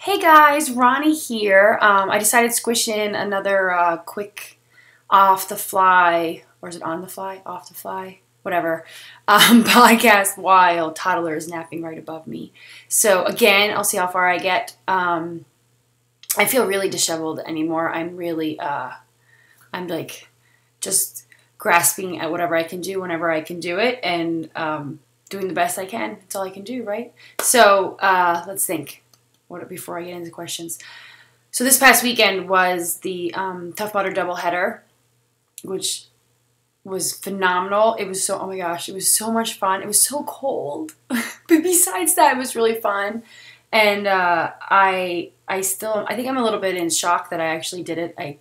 Hey guys, Ronnie here. I decided to squish in another quick off the fly, or is it on the fly? Off the fly? Whatever. Podcast while toddler is napping right above me. So again, I'll see how far I get. I feel really disheveled anymore. I'm like just grasping at whatever I can do whenever I can do it, and doing the best I can. That's all I can do, right? So let's think. Before I get into questions. So this past weekend was the Tough Mudder doubleheader, which was phenomenal. It was so, oh my gosh, it was so much fun. It was so cold. But besides that, it was really fun. And I think I'm a little bit in shock that I actually did it. The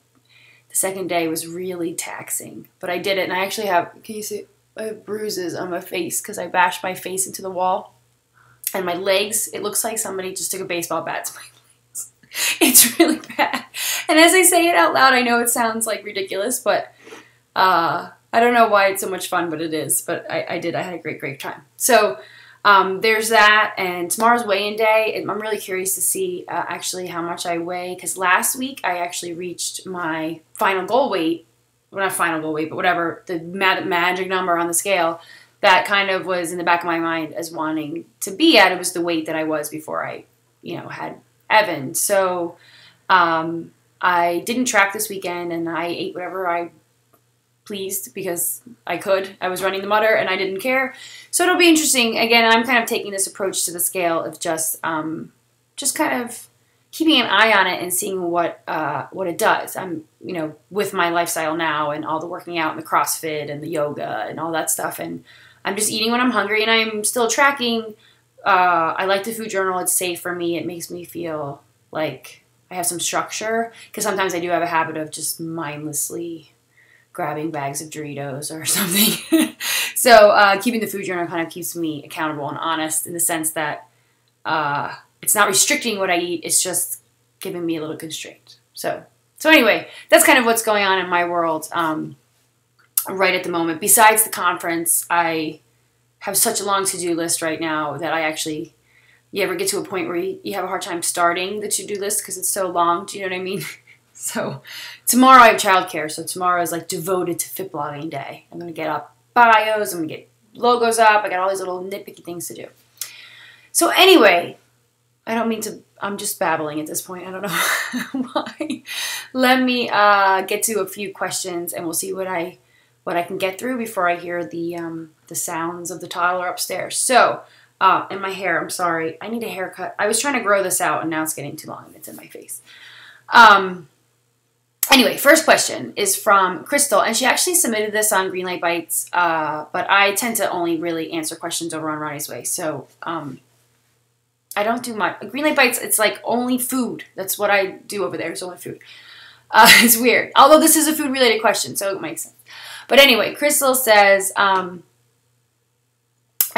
second day was really taxing, but I did it. And I actually have, can you see, I have bruises on my face because I bashed my face into the wall. And my legs, it looks like somebody just took a baseball bat to my legs. It's really bad. And as I say it out loud, I know it sounds like ridiculous, but I don't know why it's so much fun, but it is. But I did. I had a great time. So there's that, and tomorrow's weigh-in day. I'm really curious to see actually how much I weigh, because last week I actually reached my final goal weight. Well, not final goal weight, but whatever, the magic number on the scale. That kind of was in the back of my mind as wanting to be at. It was the weight that I was before I, had Evan. So I didn't track this weekend, and I ate whatever I pleased because I could. I was running the Mudder, and I didn't care. So it'll be interesting. Again, I'm kind of taking this approach to the scale of just kind of keeping an eye on it and seeing what it does. I'm, with my lifestyle now and all the working out and the CrossFit and the yoga and all that stuff, and I'm just eating when I'm hungry, and I'm still tracking. I like the food journal. It's safe for me. It makes me feel like I have some structure, because sometimes I do have a habit of just mindlessly grabbing bags of Doritos or something. So keeping the food journal kind of keeps me accountable and honest, in the sense that it's not restricting what I eat. It's just giving me a little constraint. So anyway, that's kind of what's going on in my world right at the moment. Besides the conference, I have such a long to-do list right now that you ever get to a point where you have a hard time starting the to-do list because it's so long. Do you know what I mean? So tomorrow I have childcare, so tomorrow is like devoted to fit blogging day. I'm going to get up bios, I'm going to get logos up, I got all these little nitpicky things to do. So anyway, I'm just babbling at this point. I don't know why. Let me get to a few questions, and we'll see what I can get through before I hear the sounds of the toddler upstairs. So, and my hair, I'm sorry. I need a haircut. I was trying to grow this out, and now it's getting too long, and it's in my face. Anyway, first question is from Crystal, and she actually submitted this on Greenlight Bites, but I tend to only really answer questions over on Ronnie's Way, so I don't do much. Greenlight Bites, it's like only food. That's what I do over there. It's only food. It's weird. Although this is a food-related question, so it makes sense. But anyway, Crystal says, I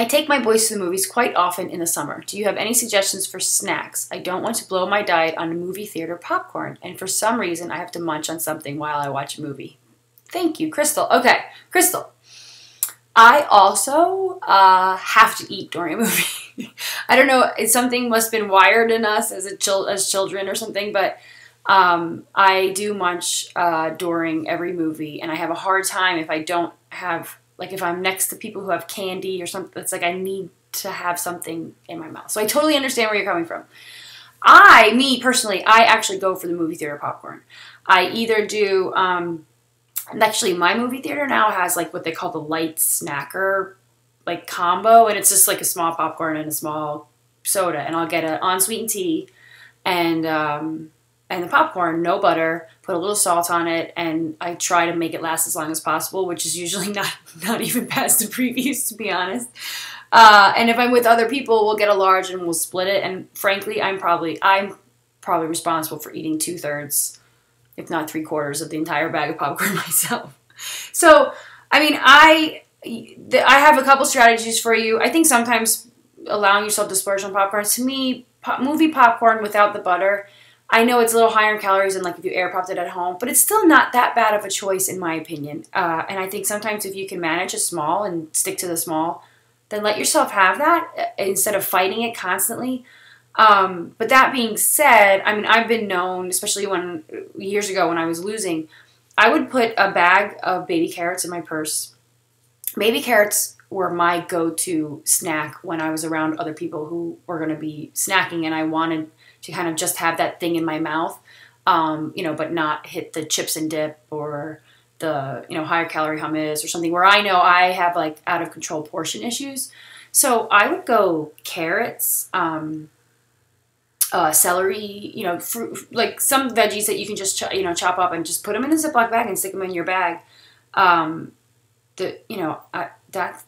take my boys to the movies quite often in the summer. Do you have any suggestions for snacks? I don't want to blow my diet on movie theater popcorn, and for some reason I have to munch on something while I watch a movie. Thank you, Crystal. Okay, Crystal. I also have to eat during a movie. I don't know, something must have been wired in us as children or something, but I do munch during every movie, and I have a hard time if I don't have, like if I'm next to people who have candy or something, it's like I need to have something in my mouth. So I totally understand where you're coming from. Me personally, I actually go for the movie theater popcorn. I either do, actually my movie theater now has like what they call the light snacker like combo, and it's just like a small popcorn and a small soda, and I'll get an unsweetened tea and the popcorn, no butter, put a little salt on it, and I try to make it last as long as possible, which is usually not even past the previews, to be honest. And if I'm with other people, we'll get a large and we'll split it, and frankly, I'm probably responsible for eating 2/3, if not 3/4 of the entire bag of popcorn myself. So, I mean, I have a couple strategies for you. I think sometimes allowing yourself to splurge on popcorn, to me, movie popcorn without the butter, I know it's a little higher in calories than like if you air popped it at home, but it's still not that bad of a choice in my opinion. And I think sometimes if you can manage a small and stick to the small, then let yourself have that instead of fighting it constantly. But that being said, I mean, I've been known, especially years ago when I was losing, I would put a bag of baby carrots in my purse. Baby carrots were my go-to snack when I was around other people who were going to be snacking, and I wanted to kind of just have that thing in my mouth, but not hit the chips and dip or the, higher calorie hummus or something where I know I have like out of control portion issues. So I would go carrots, celery, fruit, like some veggies that you can just, chop up and just put them in a Ziploc bag and stick them in your bag.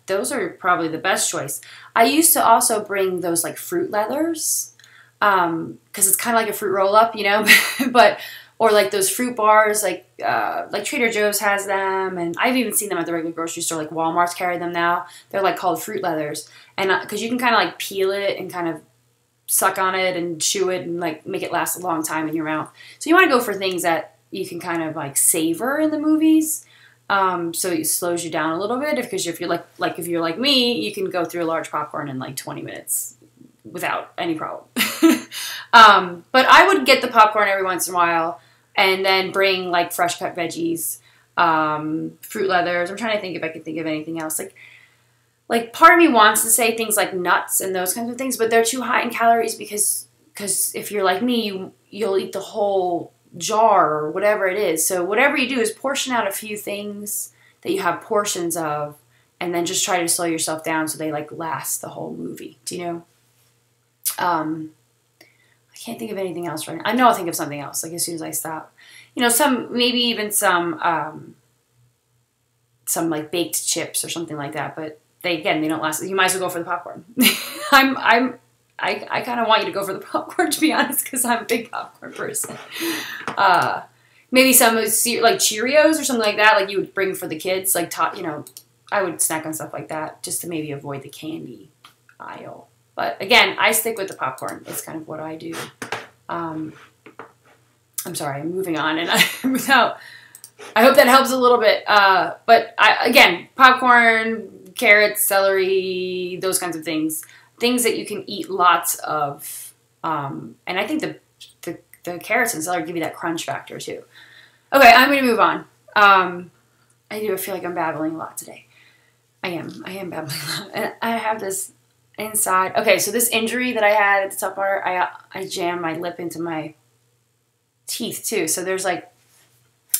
Those are probably the best choice. I used to also bring those like fruit leathers, because it's kind of like a fruit roll up, or like those fruit bars, like Trader Joe's has them, and I've even seen them at the regular grocery store, like Walmart's carry them now. They're like called fruit leathers, and because you can kind of like peel it and kind of suck on it and chew it and like make it last a long time in your mouth. So you want to go for things that you can kind of like savor in the movies. So it slows you down a little bit, because if you're like me, you can go through a large popcorn in like 20 minutes without any problem. But I would get the popcorn every once in a while, and then bring like fresh cut veggies, fruit leathers. I'm trying to think if I can think of anything else. Like part of me wants to say things like nuts and those kinds of things, but they're too high in calories because if you're like me, you'll eat the whole jar or whatever it is. So whatever you do is portion out a few things that you have portions of, and then just try to slow yourself down so they like last the whole movie. Do you know? I can't think of anything else right now. I know I'll think of something else like as soon as I stop. Maybe even some like baked chips or something like that, but they don't last. You might as well go for the popcorn. I kind of want you to go for the popcorn, to be honest, because I'm a big popcorn person. Maybe some like Cheerios or something like that, like you would bring for the kids. Like, I would snack on stuff like that just to maybe avoid the candy aisle. But again, I stick with the popcorn. It's kind of what I do. I'm sorry, I'm moving on, and I hope that helps a little bit. But again, popcorn, carrots, celery, those kinds of things that you can eat lots of. And I think the carrots and celery give you that crunch factor too. Okay, I'm going to move on. I do feel like I'm babbling a lot today. I am babbling a lot. And I have this inside. Okay, so this injury that I had at the top part, I jammed my lip into my teeth too. So there's like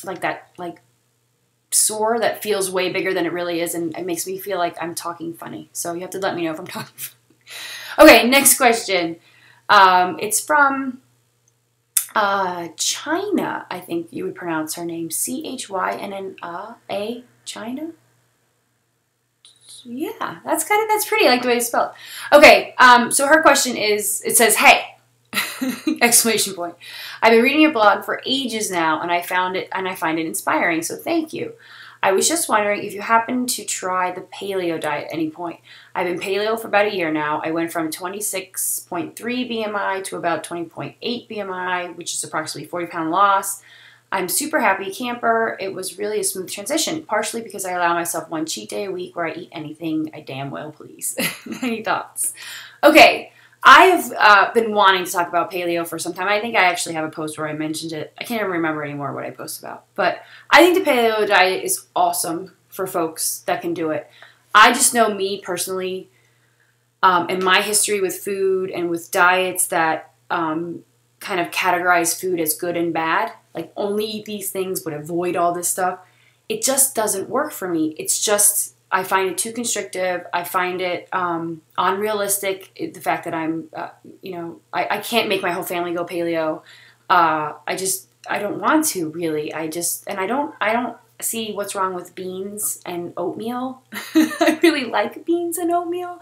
that sore that feels way bigger than it really is, and it makes me feel like I'm talking funny. So you have to let me know if I'm talking funny. Okay, next question. It's from China, I think you would pronounce her name. Chynna, China? Yeah, that's pretty. I like the way it's spelled. Okay, so her question is, it says, hey, exclamation point. I've been reading your blog for ages now, and I find it inspiring, so thank you. I was just wondering if you happen to try the paleo diet at any point. I've been paleo for about a year now. I went from 26.3 BMI to about 20.8 BMI, which is approximately 40-pound loss. I'm super happy camper. It was really a smooth transition, partially because I allow myself one cheat day a week where I eat anything I damn well please. Any thoughts? Okay, I've been wanting to talk about paleo for some time. I think I actually have a post where I mentioned it. I can't even remember anymore what I posted about. But I think the paleo diet is awesome for folks that can do it. I just know me personally, and my history with food and with diets that kind of categorize food as good and bad, like only eat these things but avoid all this stuff. It just doesn't work for me. It's just, I find it too constrictive. I find it unrealistic. The fact that I'm, I can't make my whole family go paleo. I don't want to really. I don't see what's wrong with beans and oatmeal. I really like beans and oatmeal.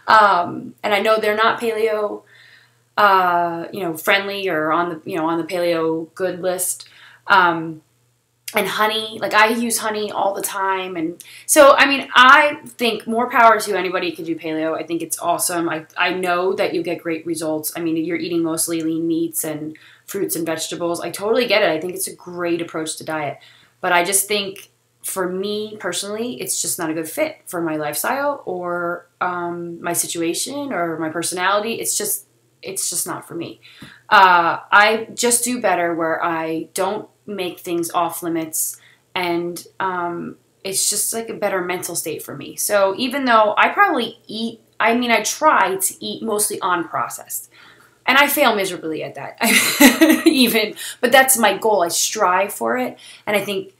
And I know they're not paleo, friendly or on the paleo good list. And honey, like I use honey all the time. And so, I mean, I think more power to anybody who can do paleo. I think it's awesome. I know that you get great results. I mean, you're eating mostly lean meats and fruits and vegetables. I totally get it. I think it's a great approach to diet. But I just think for me personally, it's just not a good fit for my lifestyle or my situation or my personality. It's just it's just not for me. I just do better where I don't make things off limits, and it's just like a better mental state for me. So even though I probably eat, I mean, I try to eat mostly unprocessed. And I fail miserably at that, even. But that's my goal. I strive for it. And I think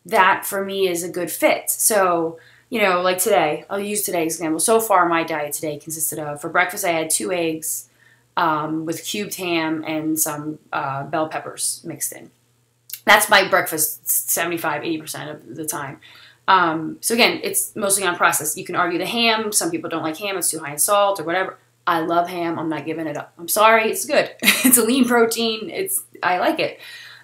that, for me, is a good fit. So, you know, like today, I'll use today's example. So far, my diet today consisted of, for breakfast, I had 2 eggs with cubed ham and some bell peppers mixed in. That's my breakfast 75, 80% of the time. So again, it's mostly unprocessed. You can argue the ham. Some people don't like ham. It's too high in salt or whatever. I love ham. I'm not giving it up. I'm sorry. It's good. It's a lean protein. I like it.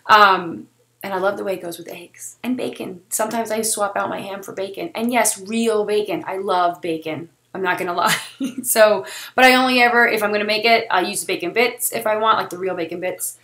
And I love the way it goes with eggs and bacon. Sometimes I swap out my ham for bacon. And yes, real bacon. I love bacon. I'm not going to lie. So, but I only ever, if I'm going to make it, I'll use bacon bits if I want, like the real bacon bits,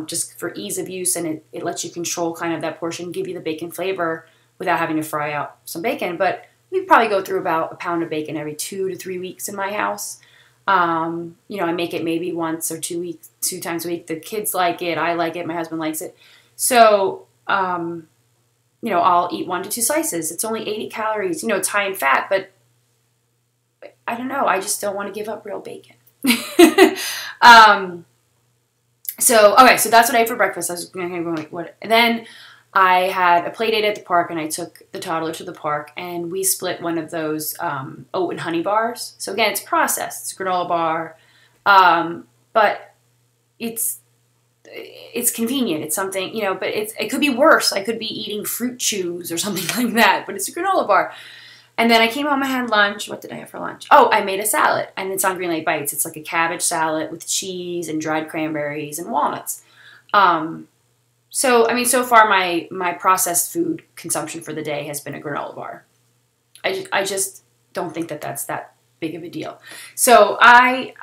just for ease of use. And it lets you control kind of that portion, give you the bacon flavor without having to fry out some bacon. But we probably go through about a pound of bacon every 2 to 3 weeks in my house. You know, I make it maybe once or 2 times a week. The kids like it. I like it. My husband likes it. So, you know, I'll eat 1 to 2 slices. It's only 80 calories. You know, it's high in fat, but I don't know. I just don't want to give up real bacon. So, okay, so that's what I ate for breakfast. I was going to go like, what? And then I had a play date at the park, and I took the toddler to the park, and we split one of those oat and honey bars. So again, it's processed. It's a granola bar, but it's convenient. It's something, you know, but it could be worse. I could be eating fruit chews or something like that, but it's a granola bar. And then I came home, I had lunch. What did I have for lunch? Oh, I made a salad, and it's on Greenlight Bites. It's like a cabbage salad with cheese and dried cranberries and walnuts. So, I mean, so far my processed food consumption for the day has been a granola bar. I just don't think that that's that big of a deal. So I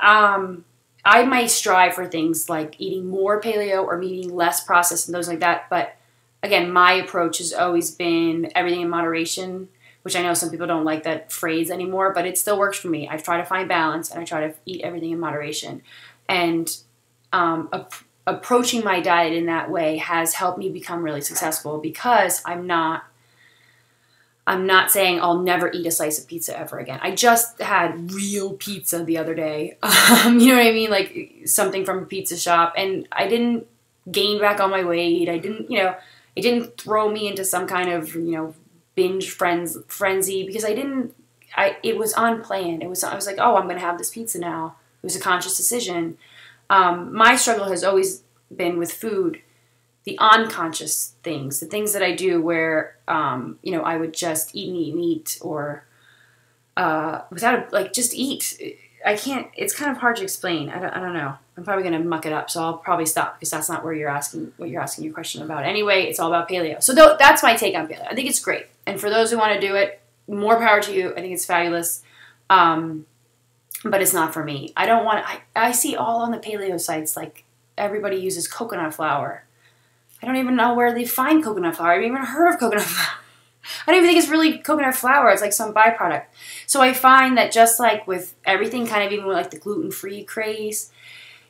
might strive for things like eating more paleo or eating less processed and those like that. But again, my approach has always been everything in moderation, which I know some people don't like that phrase anymore, but it still works for me. I try to find balance, and I try to eat everything in moderation. And approaching my diet in that way has helped me become really successful, because I'm not saying I'll never eat a slice of pizza ever again. I just had real pizza the other day. You know what I mean? Like something from a pizza shop, and I didn't gain back all my weight. I didn't, you know, it didn't throw me into some kind of, you know, binge frenzy, because it was unplanned. I was like, oh, I'm going to have this pizza now. It was a conscious decision. My struggle has always been with food, the unconscious things, the things that I do where, you know, I would just eat and eat and eat, or just eat. I can't, it's kind of hard to explain. I don't know. I'm probably going to muck it up, so I'll probably stop, because that's not where you're asking your question about. Anyway, it's all about paleo. So that's my take on paleo. I think it's great. And for those who want to do it, more power to you. I think it's fabulous. But it's not for me. I don't want I see all on the paleo sites, like everybody uses coconut flour. I don't even know where they find coconut flour. I've even heard of coconut flour. I don't even think it's really coconut flour. It's like some byproduct. So I find that just like with everything, kind of even with like the gluten-free craze,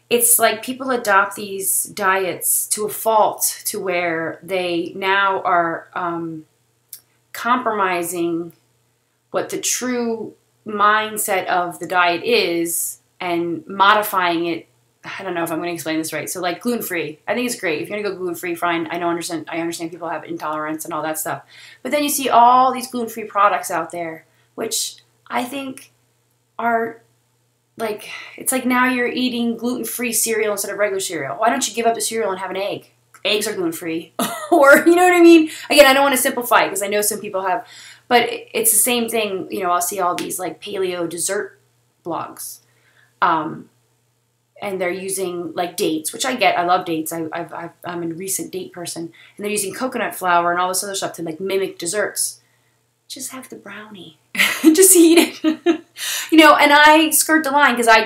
it's like people adopt these diets to a fault, to where they now are compromising what the true mindset of the diet is and modifying it. I don't know if I'm going to explain this right. So like gluten-free, I think it's great. If you're going to go gluten-free, fine. I understand people have intolerance and all that stuff. But then you see all these gluten-free products out there, which I think are like, it's like now you're eating gluten-free cereal instead of regular cereal. Why don't you give up the cereal and have an egg? Eggs are gluten-free. Or, you know what I mean? Again, I don't want to simplify it, because I know some people have, but it's the same thing. You know, I'll see all these like paleo dessert blogs. And they're using like dates, which I get. I love dates. I'm a recent date person. And they're using coconut flour and all this other stuff to like mimic desserts. Just have the brownie. Just eat it. You know, and I skirt the line, because I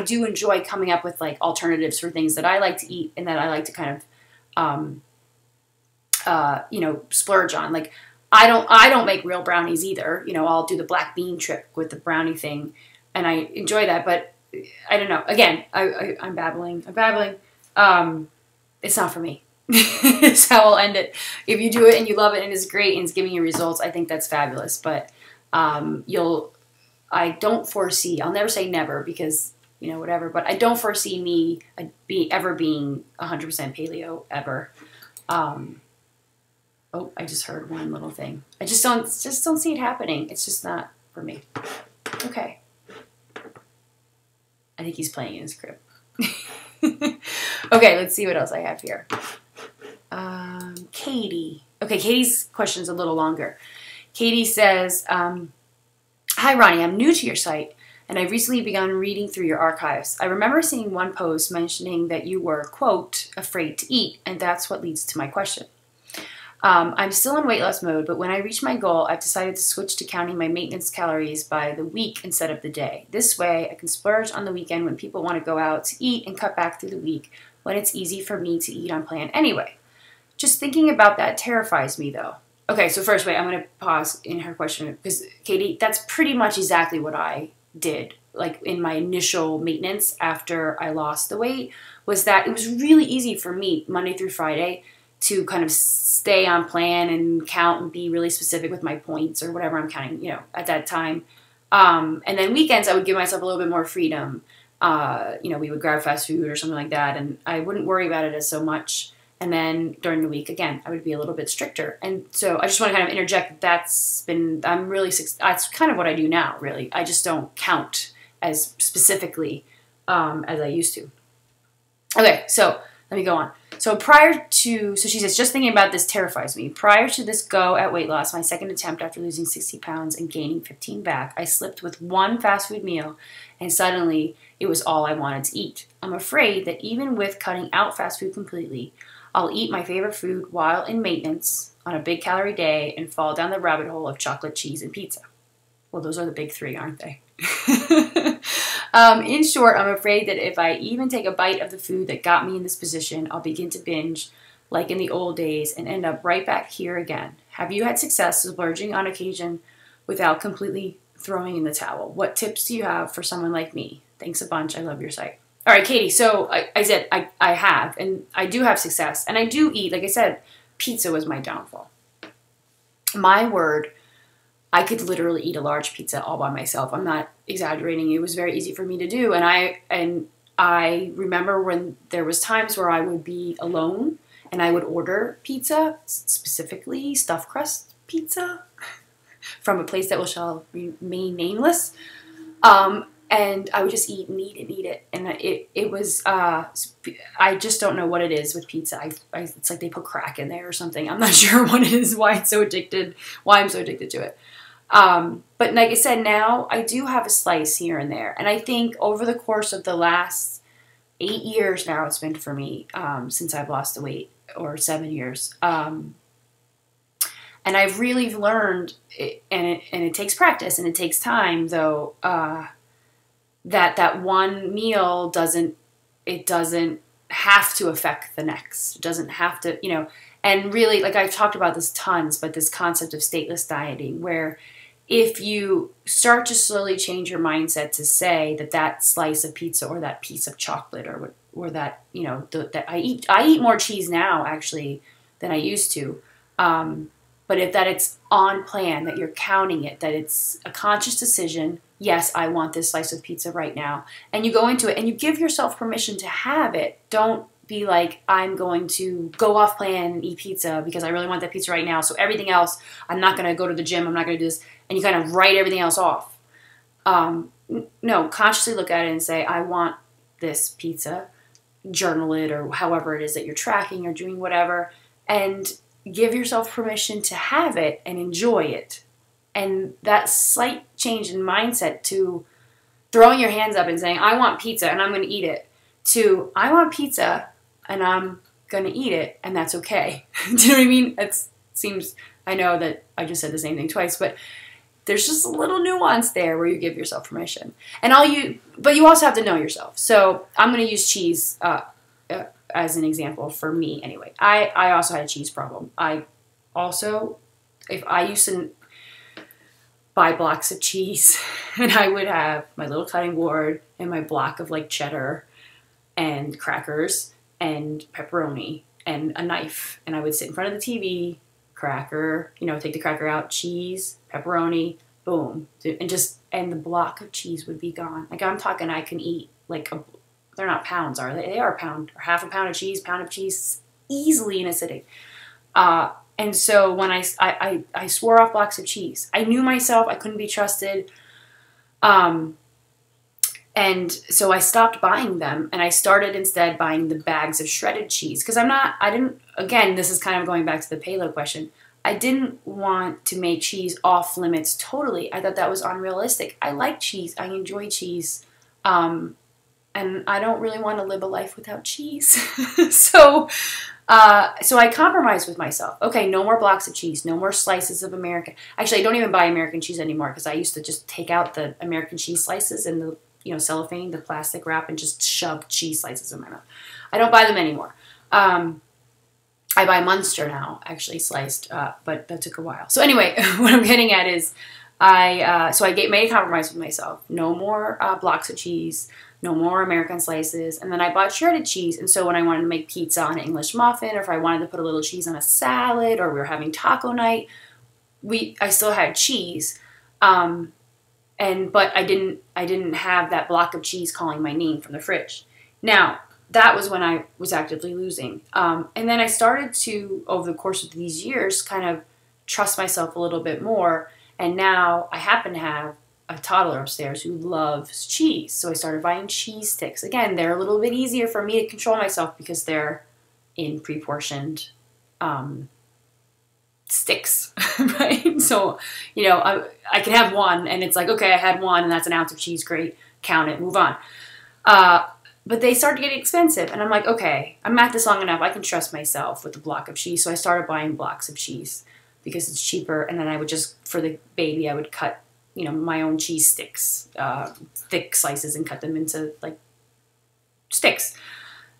do enjoy coming up with like alternatives for things that I like to eat and that I like to kind of, you know, splurge on. Like I don't make real brownies either. You know, I'll do the black bean trick with the brownie thing, and I enjoy that. But I don't know. Again, I'm babbling. It's not for me. That's how I'll end it. If you do it and you love it and it's great and it's giving you results, I think that's fabulous. But I don't foresee, I'll never say never because, you know, whatever, but I don't foresee me ever being 100% paleo ever. Oh, I just heard one little thing. I just don't see it happening. It's just not for me. Okay. I think he's playing in his crib. Okay, let's see what else I have here. Katie. Okay, Katie's question's a little longer. Katie says, hi, Ronnie. I'm new to your site, and I've recently begun reading through your archives. I remember seeing one post mentioning that you were, quote, afraid to eat, and that's what leads to my question. I'm still in weight loss mode, but when I reach my goal, I've decided to switch to counting my maintenance calories by the week instead of the day. This way, I can splurge on the weekend when people want to go out to eat and cut back through the week when it's easy for me to eat on plan anyway. Just thinking about that terrifies me, though. Okay, so first, wait, I'm going to pause in her question because, Katie, that's pretty much exactly what I did. Like in my initial maintenance after I lost the weight, was that it was really easy for me Monday through Friday to kind of stay on plan and count and be really specific with my points or whatever I'm counting, you know, at that time. And then weekends, I would give myself a little bit more freedom. You know, we would grab fast food or something like that, and I wouldn't worry about it as so much. And then during the week, again, I would be a little bit stricter. And so I just want to kind of interject that's kind of what I do now, really. I just don't count as specifically as I used to. Okay, so let me go on. So so she says, just thinking about this terrifies me. Prior to this go at weight loss, my second attempt after losing 60 pounds and gaining 15 back, I slipped with one fast food meal and suddenly it was all I wanted to eat. I'm afraid that even with cutting out fast food completely, I'll eat my favorite food while in maintenance on a big calorie day and fall down the rabbit hole of chocolate, cheese, and pizza. Well, those are the big three, aren't they? In short, I'm afraid that if I even take a bite of the food that got me in this position, I'll begin to binge like in the old days and end up right back here again. Have you had success splurging on occasion without completely throwing in the towel? What tips do you have for someone like me? Thanks a bunch. I love your site. All right, Katie, so I said I have, and I do have success, and I do eat. Like I said, pizza was my downfall. My word, I could literally eat a large pizza all by myself. I'm not exaggerating. It was very easy for me to do, and I remember when there was times where I would be alone, and I would order pizza, specifically stuffed crust pizza, from a place that shall remain nameless. And I would just eat and eat and eat it. And it was, I just don't know what it is with pizza. It's like they put crack in there or something. I'm not sure what it is, why I'm so addicted to it. But like I said, now I do have a slice here and there. And I think over the course of the last 8 years now it's been for me, since I've lost the weight, or 7 years. And I've really learned, and it takes practice and it takes time, though, that one meal doesn't have to affect the next. It doesn't have to, you know, and really, like I've talked about this tons, but this concept of stateless dieting, where if you start to slowly change your mindset to say that slice of pizza or that piece of chocolate or that, you know, that I eat more cheese now actually than I used to. But it's on plan, that you're counting it, that it's a conscious decision. Yes, I want this slice of pizza right now. And you go into it and you give yourself permission to have it. Don't be like, I'm going to go off plan and eat pizza because I really want that pizza right now. So everything else, I'm not going to go to the gym. I'm not going to do this. And you kind of write everything else off. No, consciously look at it and say, I want this pizza. Journal it, or however it is that you're tracking or doing whatever. And give yourself permission to have it and enjoy it. And that slight change in mindset to throwing your hands up and saying, I want pizza and I'm going to eat it, to I want pizza and I'm going to eat it and that's okay. Do you know what I mean? I know that I just said the same thing twice, but there's just a little nuance there where you give yourself permission. But you also have to know yourself. So I'm going to use cheese as an example for me anyway. I also had a cheese problem. buy blocks of cheese, and I would have my little cutting board and my block of like cheddar and crackers and pepperoni and a knife. And I would sit in front of the TV, cracker, you know, take the cracker out, cheese, pepperoni, boom. And the block of cheese would be gone. Like I'm talking, I can eat like, they're not pounds, are they? They are a pound, or half a pound of cheese, easily in a sitting. And so when I swore off blocks of cheese, I knew myself, I couldn't be trusted. And so I stopped buying them, and I started instead buying the bags of shredded cheese. Because again, this is kind of going back to the Paleo question. I didn't want to make cheese off limits totally. I thought that was unrealistic. I like cheese. I enjoy cheese. And I don't really want to live a life without cheese. So I compromised with myself. Okay, no more blocks of cheese. No more slices of American. Actually, I don't even buy American cheese anymore because I used to just take out the American cheese slices and the cellophane, the plastic wrap, and just shove cheese slices in my mouth. I don't buy them anymore. I buy Munster now, actually sliced, but that took a while. So anyway, what I'm getting at is made a compromise with myself. No more blocks of cheese, no more American slices, and then I bought shredded cheese. And so when I wanted to make pizza on an English muffin, or if I wanted to put a little cheese on a salad, or we were having taco night, I still had cheese. But I didn't have that block of cheese calling my name from the fridge. Now, that was when I was actively losing. And then I started to, over the course of these years, kind of trust myself a little bit more. And now I happen to have a toddler upstairs who loves cheese. So I started buying cheese sticks. Again, they're a little bit easier for me to control myself because they're in pre-portioned sticks, right? So, I can have one and it's like, okay, I had one and that's an ounce of cheese. Great. Count it. Move on. But they started getting expensive and I'm like, okay, I'm at this long enough. I can trust myself with the block of cheese. So I started buying blocks of cheese because it's cheaper. And then I would just, for the baby, I would cut, my own cheese sticks, thick slices, and cut them into like sticks.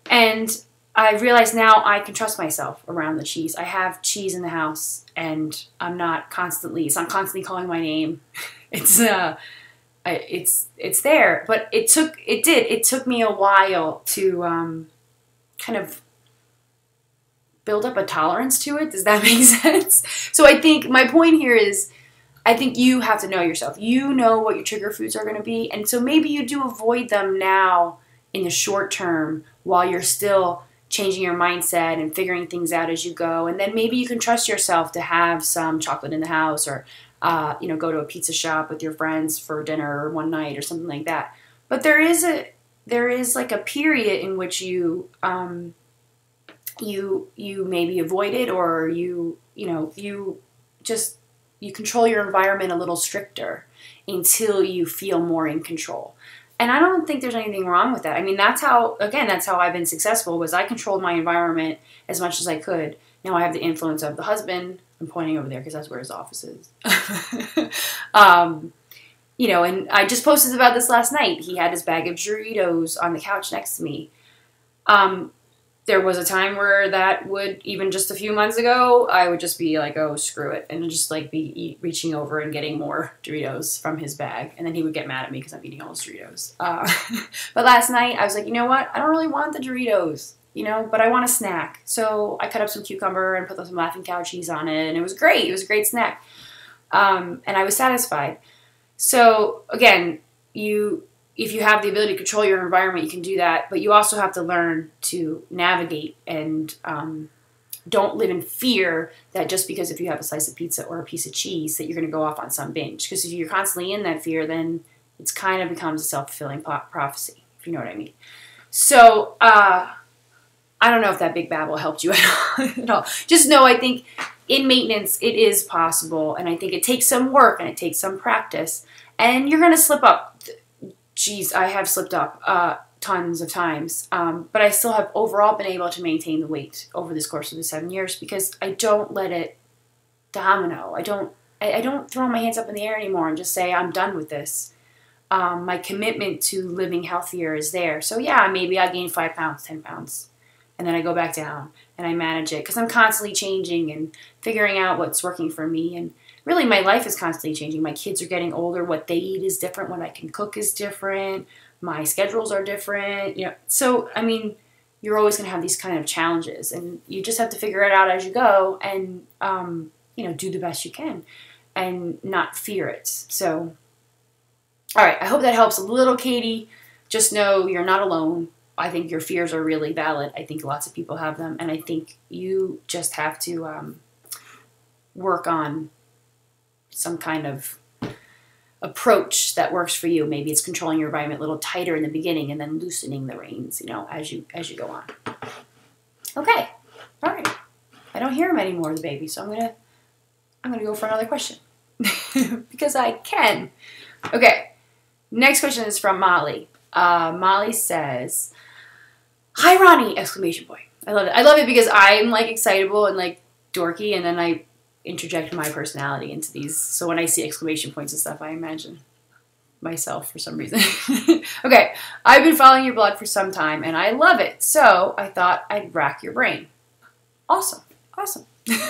And I realize now I can trust myself around the cheese. I have cheese in the house, and it's not constantly calling my name. It's there, but it took me a while to kind of build up a tolerance to it. Does that make sense? So I think my point here is, I think you have to know yourself. You know what your trigger foods are going to be, and so maybe you do avoid them now in the short term while you're still changing your mindset and figuring things out as you go. And then maybe you can trust yourself to have some chocolate in the house, or go to a pizza shop with your friends for dinner one night or something like that. But there is like a period in which you maybe avoid it, or you control your environment a little stricter until you feel more in control. And I don't think there's anything wrong with that. I mean, that's how I've been successful, was I controlled my environment as much as I could. Now I have the influence of the husband. I'm pointing over there because that's where his office is. And I just posted about this last night. He had his bag of Doritos on the couch next to me. There was a time where that would, even just a few months ago, I would just be like, oh, screw it. And just like reaching over and getting more Doritos from his bag. And then he would get mad at me because I'm eating all his Doritos. But last night I was like, you know what? I don't really want the Doritos, but I want a snack. So I cut up some cucumber and put some Laughing Cow cheese on it. And it was great. It was a great snack. And I was satisfied. So again, if you have the ability to control your environment, you can do that. But you also have to learn to navigate and don't live in fear that just because if you have a slice of pizza or a piece of cheese that you're going to go off on some binge. Because if you're constantly in that fear, then it's kind of becomes a self-fulfilling prophecy, if you know what I mean. So I don't know if that big babble helped you at all. Just know, I think in maintenance, it is possible. And I think it takes some work and it takes some practice. And you're going to slip up. Geez, I have slipped up tons of times, but I still have overall been able to maintain the weight over this course of the 7 years because I don't let it domino. I don't throw my hands up in the air anymore and just say I'm done with this. My commitment to living healthier is there. So yeah, maybe I gain 5 pounds, 10 pounds, and then I go back down and I manage it because I'm constantly changing and figuring out what's working for me. And really my life is constantly changing. My kids are getting older. What they eat is different. What I can cook is different. My schedules are different. So, I mean, you're always going to have these kind of challenges, and you just have to figure it out as you go and, do the best you can and not fear it. So, all right, I hope that helps a little, Katie. Just know you're not alone. I think your fears are really valid. I think lots of people have them, and I think you just have to work on some kind of approach that works for you. Maybe it's controlling your environment a little tighter in the beginning and then loosening the reins, as you go on. Okay, all right. I don't hear him anymore, the baby, so I'm gonna go for another question because I can. Okay, next question is from Molly. Molly says, "Hi, Roni!" Exclamation point. I love it. I love it because I'm like excitable and like dorky, and then I interject my personality into these. So when I see exclamation points and stuff, I imagine myself for some reason. Okay, I've been following your blog for some time and I love it. So I thought I'd rack your brain. Awesome.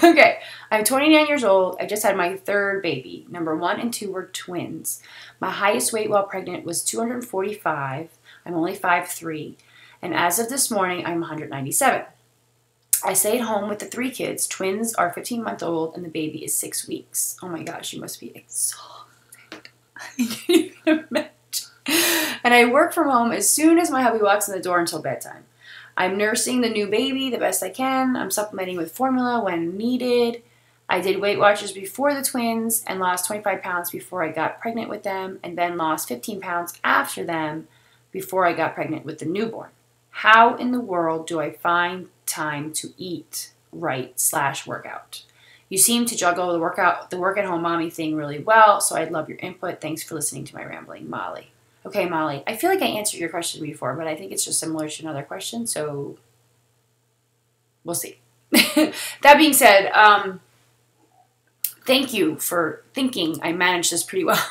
Okay, I'm 29 years old. I just had my third baby. Number 1 and 2 were twins. My highest weight while pregnant was 245. I'm only 5'3". And as of this morning, I'm 197. I stay at home with the 3 kids. Twins are 15-month-old and the baby is 6 weeks. Oh my gosh, you must be exhausted. You can't even imagine. And I work from home as soon as my hubby walks in the door until bedtime. I'm nursing the new baby the best I can. I'm supplementing with formula when needed. I did Weight Watchers before the twins and lost 25 pounds before I got pregnant with them, and then lost 15 pounds after them before I got pregnant with the newborn. How in the world do I find time to eat right/workout? You seem to juggle the work at home mommy thing really well, so I'd love your input. Thanks for listening to my rambling, Molly. Okay, Molly, I feel like I answered your question before, but I think it's just similar to another question, so we'll see. That being said, thank you for thinking I managed this pretty well.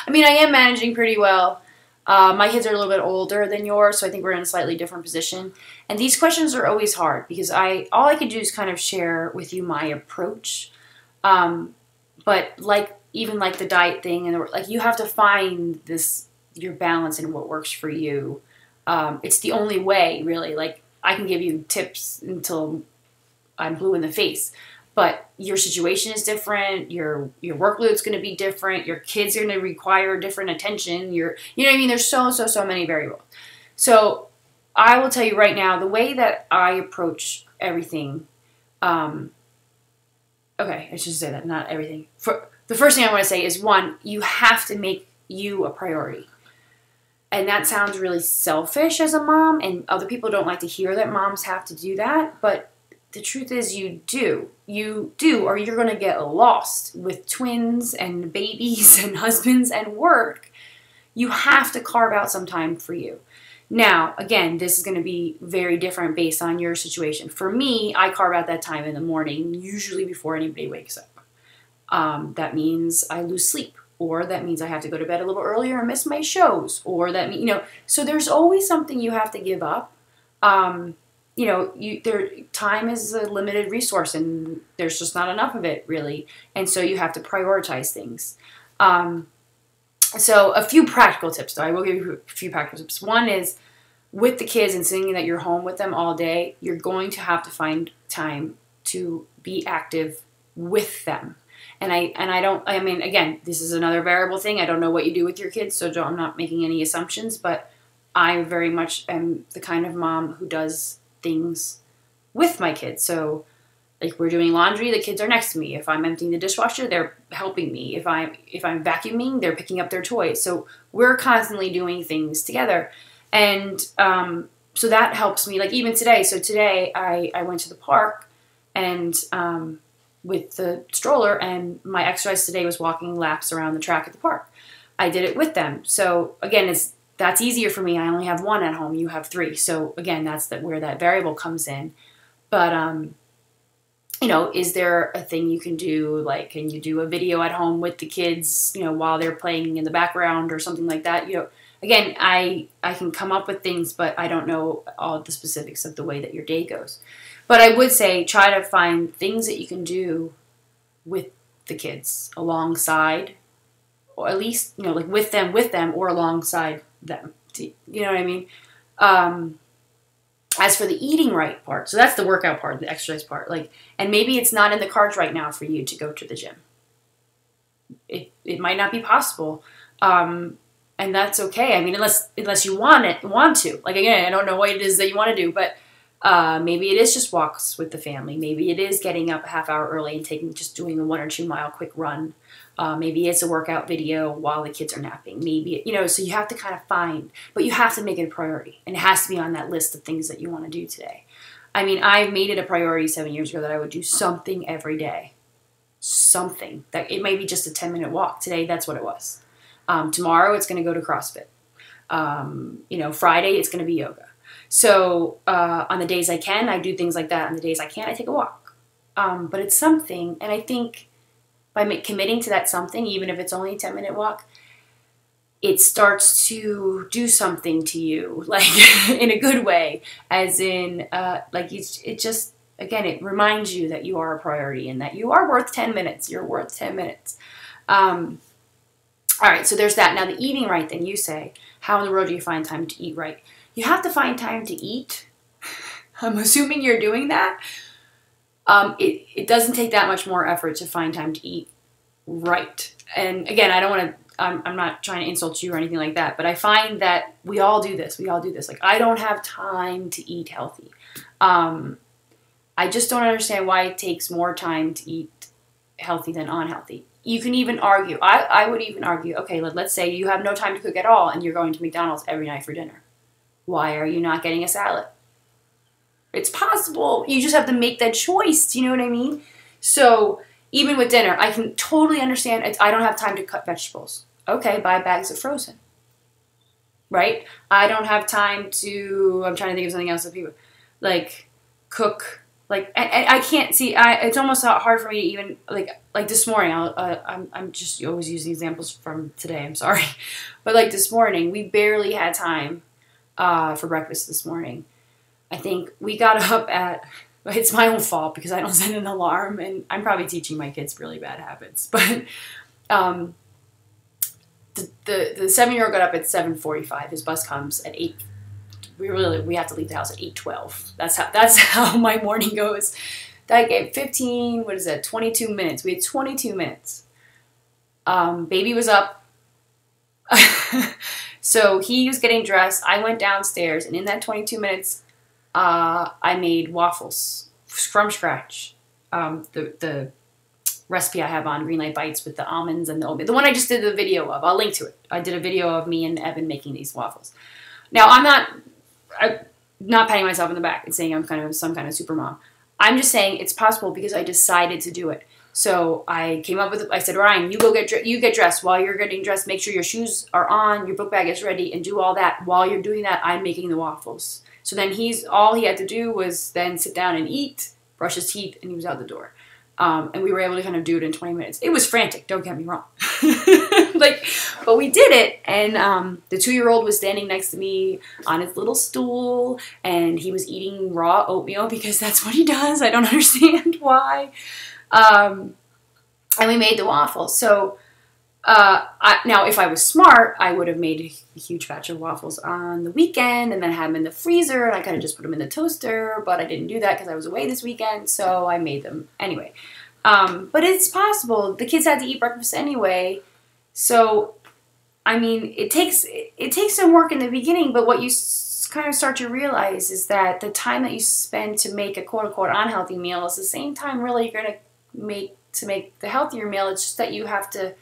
I mean, I am managing pretty well. My kids are a little bit older than yours, so I think we're in a slightly different position. And these questions are always hard because all I can do is kind of share with you my approach. But even like the diet thing, and like you have to find your balance and what works for you. It's the only way, really. Like I can give you tips until I'm blue in the face. But your situation is different. Your workload's going to be different. Your kids are going to require different attention. You know what I mean? There's so many variables. So I will tell you right now, the way that I approach everything, okay, I should say that, not everything. The first thing I want to say is, 1, you have to make you a priority. And that sounds really selfish as a mom, and other people don't like to hear that moms have to do that, but the truth is you do, or you're going to get lost with twins and babies and husbands and work. You have to carve out some time for you. Now, again, this is going to be very different based on your situation. For me, I carve out that time in the morning, usually before anybody wakes up. That means I lose sleep, or that means I have to go to bed a little earlier and miss my shows, or that means, so there's always something you have to give up. Time is a limited resource and there's just not enough of it really. And so you have to prioritize things. So a few practical tips though. I will give you a few practical tips. 1 is with the kids and seeing that you're home with them all day, you're going to have to find time to be active with them. And I mean, again, this is another variable thing. I don't know what you do with your kids, so I'm not making any assumptions, but I very much am the kind of mom who does things with my kids. So like we're doing laundry, the kids are next to me. If I'm emptying the dishwasher, they're helping me. If I'm vacuuming, they're picking up their toys. So we're constantly doing things together. And so that helps me. Like even today. So today I went to the park and with the stroller, and my exercise today was walking laps around the track at the park. I did it with them. So again, that's easier for me. I only have 1 at home. You have 3. So again, that's where that variable comes in. But, is there a thing you can do? Like, can you do a video at home with the kids, while they're playing in the background or something like that? Again, I can come up with things, but I don't know all the specifics of the way that your day goes. But I would say try to find things that you can do with the kids alongside, or at least, you know, like with them or alongside them. You know what I mean? As for the eating right part, so that's the workout part, the exercise part. Like, and maybe it's not in the cards right now for you to go to the gym. It might not be possible. And that's okay. I mean, unless you want to. Like, again, I don't know what it is that you want to do, but maybe it is just walks with the family. Maybe it is getting up a half hour early and just doing a 1 or 2 mile quick run. Maybe it's a workout video while the kids are napping. Maybe, you know, so you have to kind of find, but you have to make it a priority. And it has to be on that list of things that you want to do today. I mean, I made it a priority 7 years ago that I would do something every day. Something. That it may be just a 10-minute walk. Today, that's what it was. Tomorrow, it's going to go to CrossFit. You know, Friday, it's going to be yoga. So on the days I can, I do things like that. On the days I can't, I take a walk. But it's something, and I think by committing to that something, even if it's only a 10-minute walk, it starts to do something to you, like in a good way, as in, like it just, again, it reminds you that you are a priority and that you are worth 10 minutes. You're worth 10 minutes. All right, so there's that. Now, the eating right thing, you say, how in the world do you find time to eat right? You have to find time to eat. I'm assuming you're doing that. It doesn't take that much more effort to find time to eat right. And again, I don't want to, I'm not trying to insult you or anything like that, but I find that we all do this. We all do this. Like, I don't have time to eat healthy. I just don't understand why it takes more time to eat healthy than unhealthy. You can even argue, I would even argue, okay, let's say you have no time to cook at all and you're going to McDonald's every night for dinner. Why are you not getting a salad? It's possible. You just have to make that choice. Do you know what I mean? So even with dinner, I can totally understand. I don't have time to cut vegetables. Okay, buy bags of frozen. Right? I don't have time to, I'm trying to think of something else that people, like, cook. Like, and I can't see, it's almost hard for me to even, like this morning, I'm just always using examples from today, I'm sorry. But like this morning, we barely had time for breakfast this morning. I think we got up at, it's my own fault because I don't set an alarm, and I'm probably teaching my kids really bad habits. But the 7-year-old got up at 7:45. His bus comes at 8. We have to leave the house at 8:12. That's how my morning goes. That gave 22 minutes. We had 22 minutes. Baby was up. So he was getting dressed. I went downstairs, and in that 22 minutes, I made waffles from scratch. The recipe I have on Greenlight Bites with the almonds and the oatmeal. The one I just did the video of. I'll link to it. I did a video of me and Evan making these waffles. Now, I'm not patting myself on the back and saying I'm kind of some kind of super mom. I'm just saying it's possible because I decided to do it. So I came up with, I said, Ryan, you get dressed. While you're getting dressed, make sure your shoes are on, your book bag is ready, and do all that. While you're doing that, I'm making the waffles. So then all he had to do was then sit down and eat, brush his teeth, and he was out the door. And we were able to kind of do it in 20 minutes. It was frantic, don't get me wrong. But we did it, and the 2-year-old was standing next to me on his little stool, and he was eating raw oatmeal because that's what he does. I don't understand why. And we made the waffles. So now, if I was smart, I would have made a huge batch of waffles on the weekend and then had them in the freezer, and I kind of just put them in the toaster, but I didn't do that because I was away this weekend, so I made them anyway. But it's possible. The kids had to eat breakfast anyway, so, I mean, it takes some work in the beginning, but what you kind of start to realize is that the time that you spend to make a quote-unquote unhealthy meal is the same time really you're going to make the healthier meal. It's just that you have to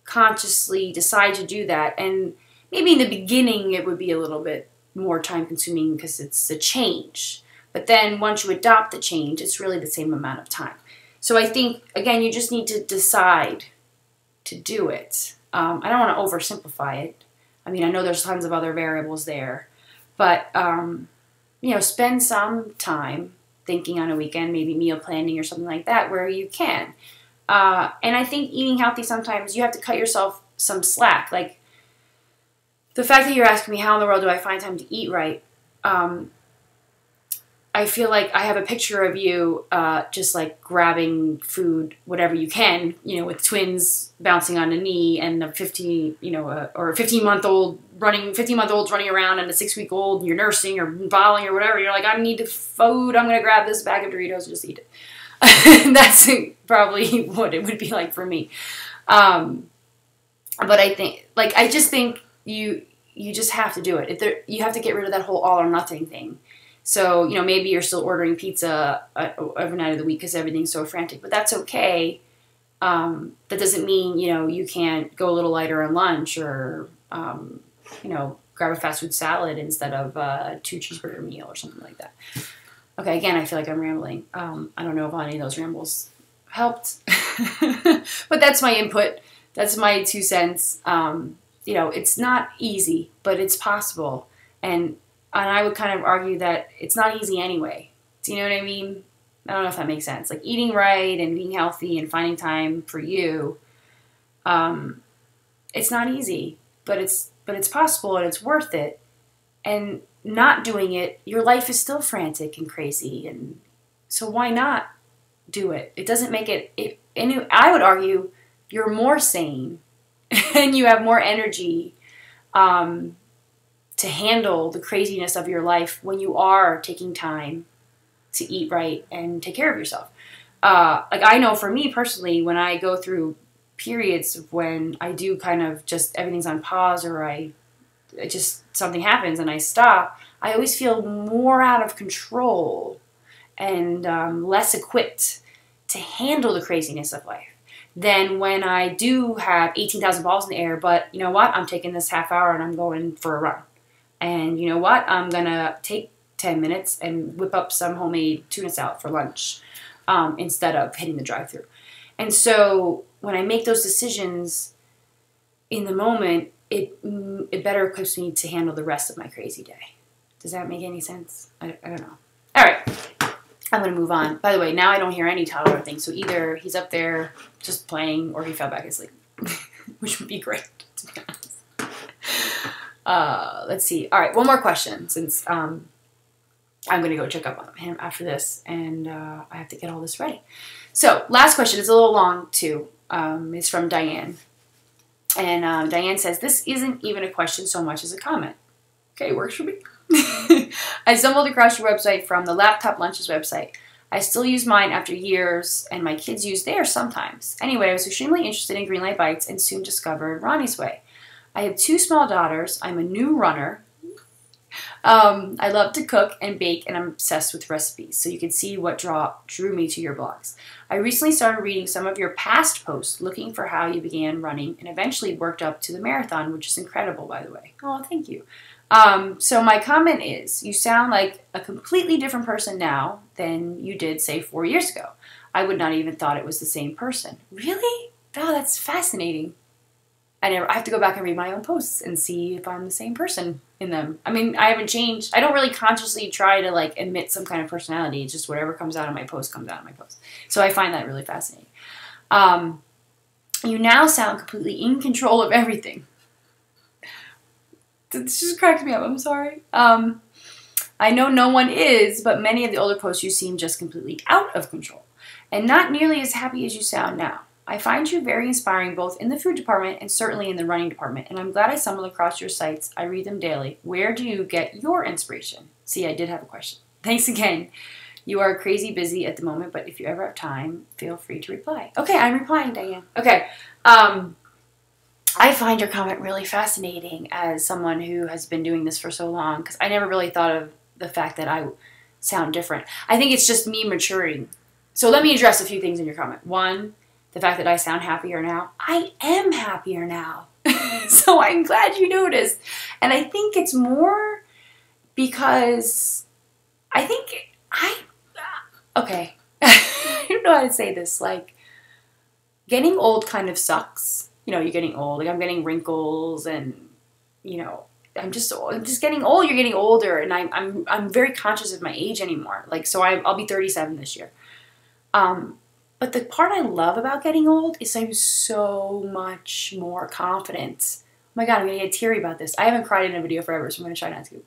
consciously decide to do that, and maybe in the beginning it would be a little bit more time consuming because it's a change, but then once you adopt the change, it's really the same amount of time. So I think, again, you just need to decide to do it. I don't want to oversimplify it. I mean, I know there's tons of other variables there, but you know, spend some time thinking on a weekend, maybe meal planning or something like that, where you can. And I think eating healthy, sometimes you have to cut yourself some slack. Like, the fact that you're asking me how in the world do I find time to eat right, I I feel like I have a picture of you just like grabbing food, whatever you can, with twins bouncing on a knee and a 15, or a 15-month-old 15-month-olds running around and a 6-week-old, and you're nursing or bottling or whatever. You're like, I need food. I'm going to grab this bag of Doritos and just eat it. That's probably what it would be like for me. But I just think you just have to do it. You have to get rid of that whole all or nothing thing. So, maybe you're still ordering pizza every night of the week because everything's so frantic, but that's okay. That doesn't mean, you can't go a little lighter on lunch or, grab a fast food salad instead of a 2 cheeseburger meal or something like that. Okay, again, I feel like I'm rambling. I don't know if any of those rambles helped, but that's my input. That's my 2 cents. It's not easy, but it's possible. And I would kind of argue that it's not easy anyway. Do you know what I mean? I don't know if that makes sense. Like eating right and being healthy and finding time for you. It's not easy, but it's possible and it's worth it. And not doing it, your life is still frantic and crazy. And so why not do it? It doesn't make it. And I would argue you're more sane and you have more energy. To handle the craziness of your life when you are taking time to eat right and take care of yourself. Like I know for me personally, when I go through periods when I do kind of just everything's on pause or something happens and I stop, I always feel more out of control and less equipped to handle the craziness of life than when I do have 18,000 balls in the air, but you know what? I'm taking this half hour and I'm going for a run. And you know what? I'm going to take 10 minutes and whip up some homemade tuna salad for lunch instead of hitting the drive-thru. And so when I make those decisions in the moment, it better equips me to handle the rest of my crazy day. Does that make any sense? I don't know. All right. I'm going to move on. By the way, now I don't hear any toddler things. So either he's up there just playing or he fell back asleep, which would be great, to be honest. Let's see. All right, one more question since I'm going to go check up on him after this, and I have to get all this ready. So, last question. It's a little long, too. It's from Diane. And Diane says, this isn't even a question so much as a comment. Okay, works for me. I stumbled across your website from the Laptop Lunches website. I still use mine after years, and my kids use theirs sometimes. Anyway, I was extremely interested in Green Light Bites and soon discovered Roni's Way. I have 2 small daughters. I'm a new runner. I love to cook and bake, and I'm obsessed with recipes. So you can see what drew me to your blogs. I recently started reading some of your past posts, looking for how you began running, and eventually worked up to the marathon, which is incredible, by the way. Oh, thank you. So my comment is, you sound like a completely different person now than you did, say, 4 years ago. I would not even thought it was the same person. Really? Oh, that's fascinating. I have to go back and read my own posts and see if I'm the same person in them. I mean, I haven't changed. I don't really consciously try to like admit some kind of personality. It's just whatever comes out of my post comes out of my post. So I find that really fascinating. You now sound completely in control of everything. This just cracks me up. I'm sorry. I know no one is, but many of the older posts you seem just completely out of control and not nearly as happy as you sound now. I find you very inspiring both in the food department and certainly in the running department, and I'm glad I stumbled across your sites. I read them daily. Where do you get your inspiration? See, I did have a question. Thanks again. You are crazy busy at the moment, but if you ever have time, feel free to reply. Okay, I'm replying, Diane. Okay. I find your comment really fascinating as someone who has been doing this for so long, because I never really thought of the fact that I sound different. I think it's just me maturing. So let me address a few things in your comment. One, the fact that I sound happier now. I am happier now. So I'm glad you noticed. And I think it's more because okay. I don't know how to say this. Like, getting old kind of sucks. You know, you're getting old. Like, I'm getting wrinkles and, you know, I'm just getting old. You're getting older. And I'm very conscious of my age anymore. Like, so I'll be 37 this year. But the part I love about getting old is I'm so much more confident. Oh my God, I'm going to get teary about this. I haven't cried in a video forever, so I'm going to try not to.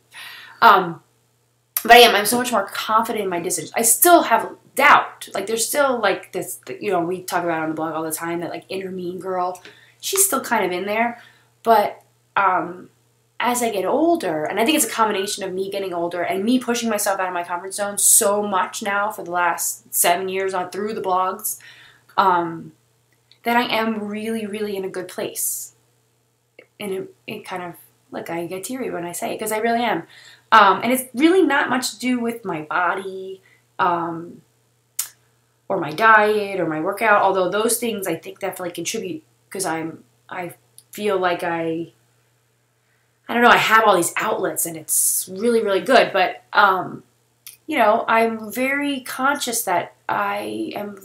But I am. I'm so much more confident in my decisions. I still have doubt. Like, there's still, like, this, you know, we talk about it on the blog all the time, that, like, inner mean girl. She's still kind of in there. But as I get older, and I think it's a combination of me getting older and me pushing myself out of my comfort zone so much now for the last 7 years on through the blogs, that I am really, really in a good place. And it kind of, look, I get teary when I say it, because I really am. And it's really not much to do with my body, or my diet, or my workout, although those things I think definitely contribute, because I feel like I don't know, I have all these outlets, and it's really, really good, but, you know, I'm very conscious that I am,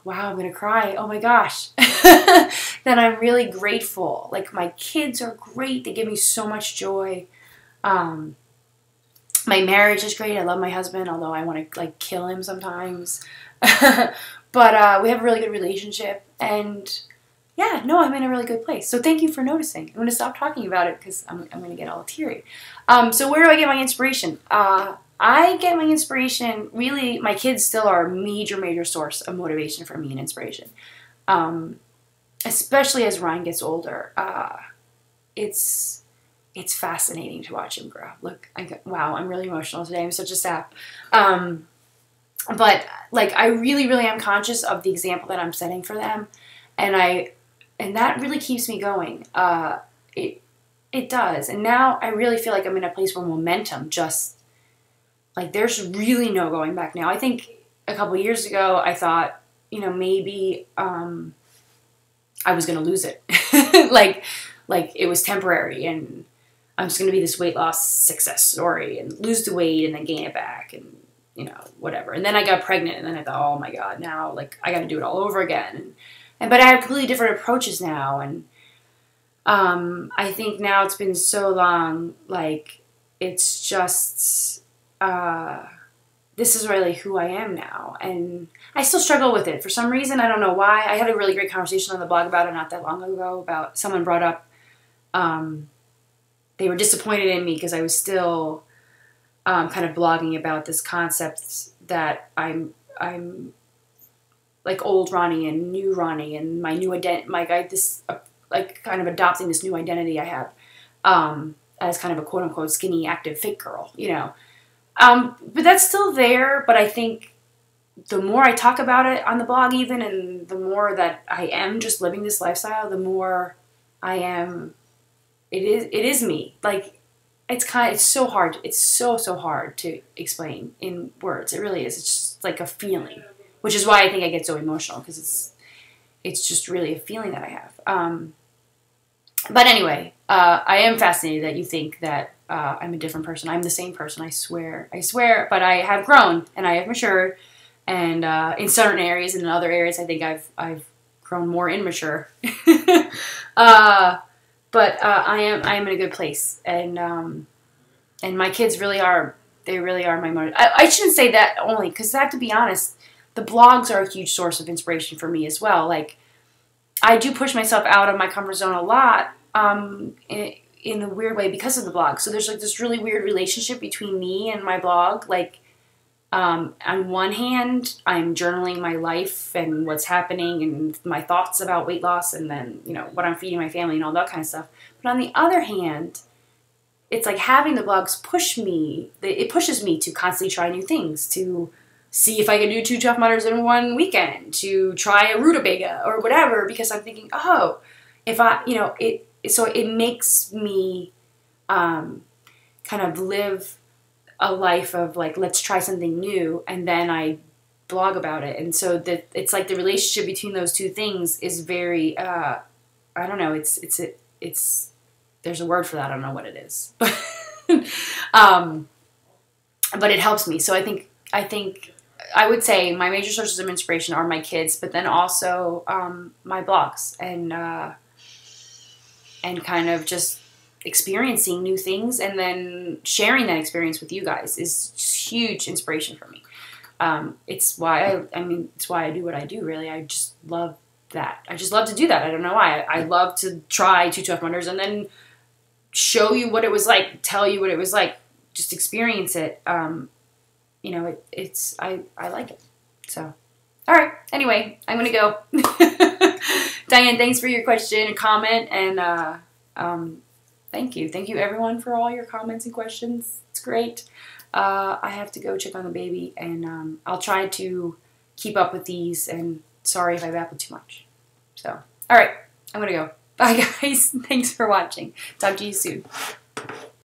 wow, I'm going to cry, oh my gosh, that I'm really grateful. Like, my kids are great, they give me so much joy. My marriage is great. I love my husband, although I want to, like, kill him sometimes. But we have a really good relationship. And, yeah, no, I'm in a really good place. So thank you for noticing. I'm going to stop talking about it because I'm going to get all teary. So where do I get my inspiration? I get my inspiration, really, my kids still are a major, major source of motivation for me and inspiration. Especially as Ryan gets older. It's fascinating to watch him grow. Look, wow, I'm really emotional today. I'm such a sap. But, like, I really, really am conscious of the example that I'm setting for them. And that really keeps me going. It does. And now I really feel like I'm in a place where momentum just, like, there's really no going back now. I think a couple years ago, I thought, you know, maybe I was going to lose it. like it was temporary, and I'm just going to be this weight loss success story and lose the weight and then gain it back and, you know, whatever. And then I got pregnant, and then I thought, oh my God, now, like, I got to do it all over again. But I have completely different approaches now. And I think now it's been so long, like, it's just, this is really who I am now. And I still struggle with it for some reason. I don't know why. I had a really great conversation on the blog about it not that long ago, about someone brought up, they were disappointed in me because I was still kind of blogging about this concept that I'm like old Roni and new Roni, and my new identity, like kind of adopting this new identity I have as kind of a quote unquote skinny, active, fit girl, you know. But that's still there. But I think the more I talk about it on the blog, even, and the more that I am just living this lifestyle, the more I am. It is me. Like, it's so hard. It's so hard to explain in words. It really is. It's just like a feeling, which is why I think I get so emotional, because it's just really a feeling that I have. But anyway, I am fascinated that you think that I'm a different person. I'm the same person. I swear. But I have grown and I have matured, and in certain areas and in other areas, I think I've grown more immature. But I am in a good place, and my kids really are. They really are my motive. I shouldn't say that only, because I have to be honest. The blogs are a huge source of inspiration for me as well. Like, I do push myself out of my comfort zone a lot, in a weird way, because of the blog. So there's like this really weird relationship between me and my blog. Like, on one hand, I'm journaling my life and what's happening and my thoughts about weight loss, and then, you know, what I'm feeding my family and all that kind of stuff. But on the other hand, it's like having the blogs push me. It pushes me to constantly try new things, to see if I can do 2 Tough Mudders in one weekend, to try a rutabaga or whatever, because I'm thinking, oh, if I, you know, so it makes me kind of live a life of, like, let's try something new, and then I blog about it. And so that it's like the relationship between those two things is very, I don't know, it's there's a word for that, I don't know what it is. But it helps me. So I think I would say my major sources of inspiration are my kids, but then also my blogs, and kind of just experiencing new things, and then sharing that experience with you guys is just huge inspiration for me. It's why it's why I do what I do, really. I just love that. I just love to do that. I don't know why. I love to try 2 Tough Mudders and then show you what it was like, tell you what it was like just experience it, you know, I like it. So, all right. Anyway, I'm going to go. Diane, thanks for your question and comment. And thank you. Thank you, everyone, for all your comments and questions. It's great. I have to go check on the baby, and I'll try to keep up with these. And sorry if I babble too much. So, all right. I'm going to go. Bye, guys. Thanks for watching. Talk to you soon.